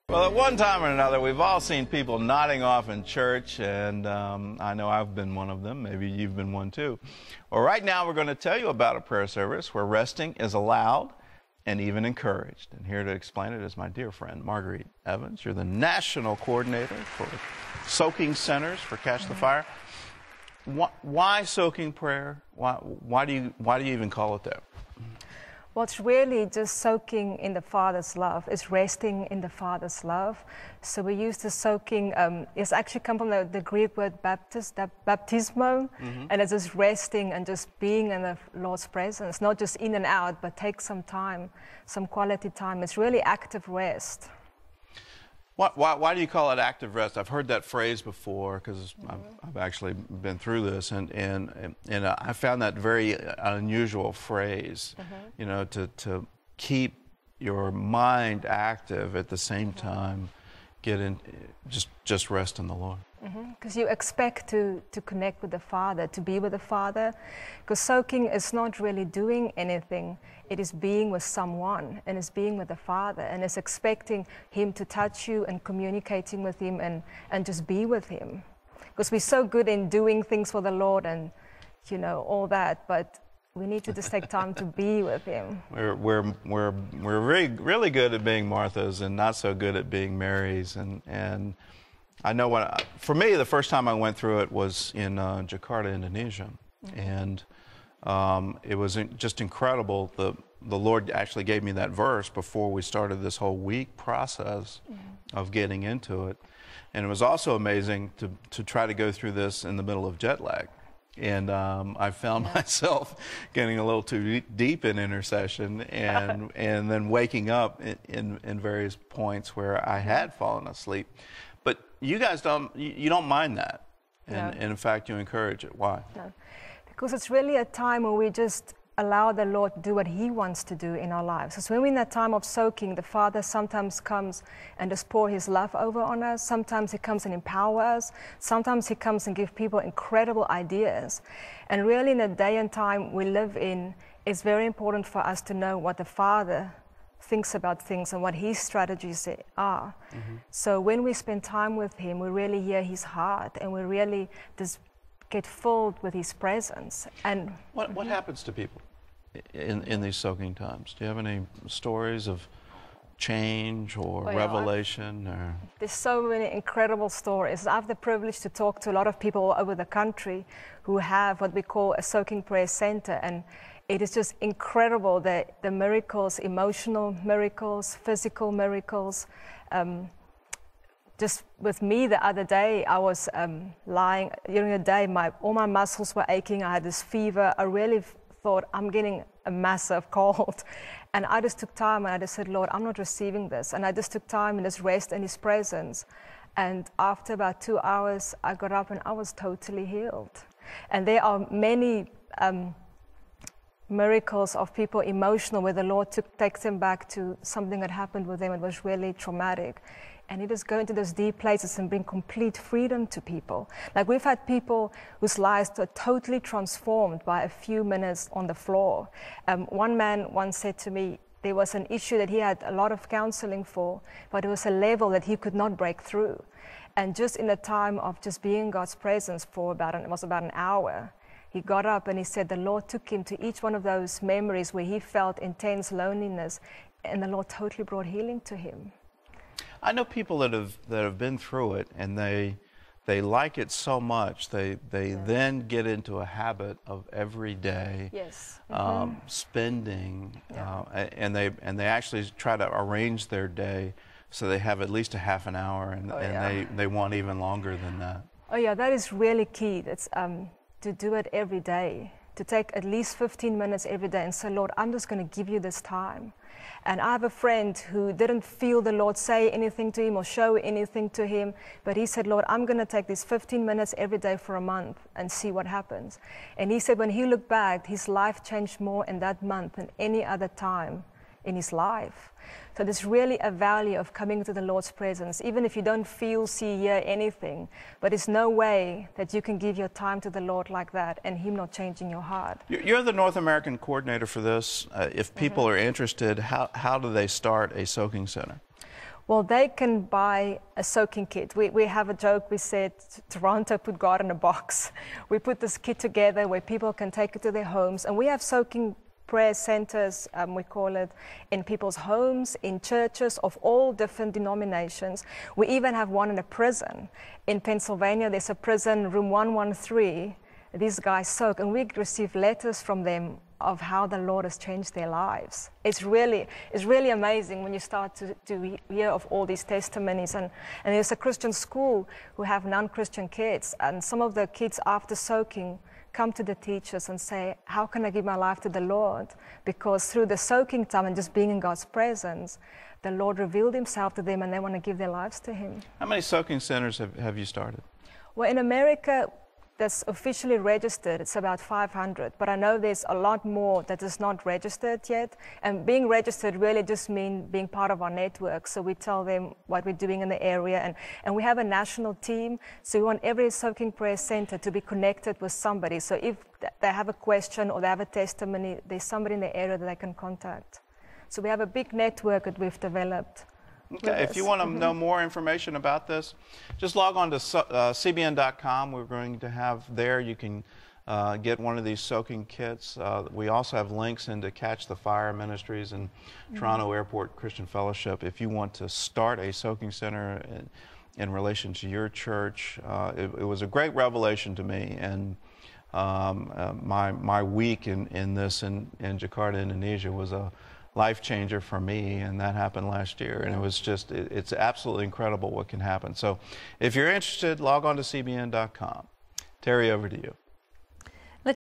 Well, at one time or another, we've all seen people nodding off in church, and I know I've been one of them. Maybe you've been one too. Well, right now we're going to tell you about a prayer service where resting is allowed and even encouraged. And here to explain it is my dear friend, Marguerite Evans. You're the National Coordinator for Soaking Centers for Catch the Fire. Why soaking prayer? Why do you even call it that? Well, it's really just soaking in the Father's love. It's resting in the Father's love. So we use the soaking, it's actually come from the Greek word baptismo, and it's just resting and just being in the Lord's presence, not just in and out, but take some time, some quality time. It's really active rest. Why do you call it active rest? I've heard that phrase before because I've actually been through this, and I found that very unusual phrase. You know, to keep your mind active at the same time, just rest in the Lord. Because you expect to connect with the Father, to be with the Father. Because soaking is not really doing anything. It is being with someone, and it's being with the Father, and it's expecting Him to touch you and communicating with Him and just be with Him. Because we're so good in doing things for the Lord and, you know, all that, but we need to just take time to be with Him. We're really good at being Marthas and not so good at being Marys, and I know for me, the first time I went through it was in Jakarta, Indonesia, and it was just incredible. The Lord actually gave me that verse before we started this whole week process of getting into it, and it was also amazing to try to go through this in the middle of jet lag. And I found myself getting a little too deep in intercession and then waking up in various points where I had fallen asleep. But you guys don't mind that. And in fact, you encourage it. Why? No. Because it's really a time where we just allow the Lord to do what He wants to do in our lives. So when we're in that time of soaking, the Father sometimes comes and just pour His love over on us. Sometimes He comes and empowers us. Sometimes He comes and gives people incredible ideas. And really in the day and time we live in, it's very important for us to know what the Father thinks about things and what His strategies are. So when we spend time with Him, we really hear His heart, and we really just get filled with His presence. And what happens to people in these soaking times? Do you have any stories of change or revelation? There's so many incredible stories. I have the privilege to talk to a lot of people all over the country who have what we call a soaking prayer center, and it is just incredible, the miracles, emotional miracles, physical miracles. Just with me the other day, I was lying during the day, all my muscles were aching, I had this fever. I really thought I'm getting a massive cold. And I just took time and I just said, Lord, I'm not receiving this. And I just took time and just rest in His presence. And after about 2 hours, I got up and I was totally healed. And there are many miracles of people emotional where the Lord takes them back to something that happened with them. It was really traumatic. And He just go into those deep places and bring complete freedom to people. Like we've had people whose lives were totally transformed by a few minutes on the floor. One man once said to me, there was an issue that he had a lot of counseling for, but it was a level that he could not break through. And just in the time of just being in God's presence for it was about an hour, he got up and he said the Lord took him to each one of those memories where he felt intense loneliness, and the Lord totally brought healing to him. I know people that have been through it, and they like it so much they then get into a habit of every day spending, and they actually try to arrange their day so they have at least a half an hour, and they want even longer than that. Oh yeah, that is really key. It's to do it every day, to take at least 15 minutes every day and say, Lord, I'm just going to give you this time. And I have a friend who didn't feel the Lord say anything to him or show anything to him, but he said, Lord, I'm going to take these 15 minutes every day for a month and see what happens. And he said when he looked back, his life changed more in that month than any other time in his life. So there's really a value of coming to the Lord's presence, even if you don't feel, see, hear anything. But there's no way that you can give your time to the Lord like that and Him not changing your heart. You're the North American coordinator for this. If people are interested, how do they start a soaking center? Well, they can buy a soaking kit. We have a joke, we said Toronto put God in a box. We put this kit together where people can take it to their homes, and we have soaking prayer centers, we call it, in people's homes, in churches of all different denominations. We even have one in a prison. In Pennsylvania, there's a prison, room 113. These guys soak, and we receive letters from them of how the Lord has changed their lives. It's really amazing when you start to hear of all these testimonies. And there's a Christian school who have non-Christian kids, and some of the kids after soaking come to the teachers and say, how can I give my life to the Lord? Because through the soaking time and just being in God's presence, the Lord revealed himself to them and they want to give their lives to him. How many soaking centers have you started? Well, in America, that's officially registered, it's about 500, but I know there's a lot more that is not registered yet. And being registered really just means being part of our network. So we tell them what we're doing in the area, and we have a national team. So we want every soaking prayer center to be connected with somebody. So if they have a question or they have a testimony, there's somebody in the area that they can contact. So we have a big network that we've developed. Okay, if you want to know more information about this, just log on to cbn.com. We're going to have there, you can get one of these soaking kits. We also have links into Catch the Fire Ministries and Toronto Airport Christian Fellowship. If you want to start a soaking center in relation to your church, it was a great revelation to me. And my week in this in Jakarta, Indonesia was a life changer for me, and that happened last year, and it was just, it's absolutely incredible what can happen. So if you're interested, log on to cbn.com. Terry, over to you.